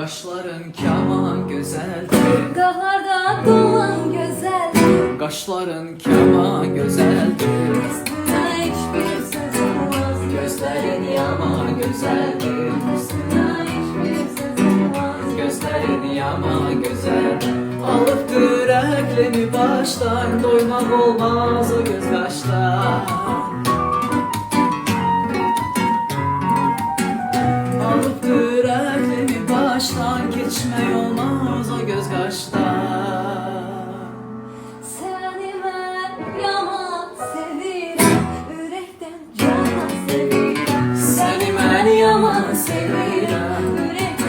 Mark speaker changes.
Speaker 1: Qaşların kaman gözəldir,
Speaker 2: Qahlarda doğan gözəldir.
Speaker 1: qaşların kaman gözəldir,
Speaker 2: Üstünə hiçbir söz olmaz.
Speaker 1: gözlərin yaman gözəldir,
Speaker 2: Üstünə hiçbir söz olmaz.
Speaker 1: gözlərin yaman gözəldir. Alıbdır əqlimi başdan, doymaq olmaz o göz qaşdan. Alıbdır əqlimi başdan, keçmək olmaz o göz qaşdan.
Speaker 2: Səni mən yaman sevirəm, ürəkdən canan sevirəm.
Speaker 1: Səni mən yaman sevirəm,
Speaker 2: ürəkdən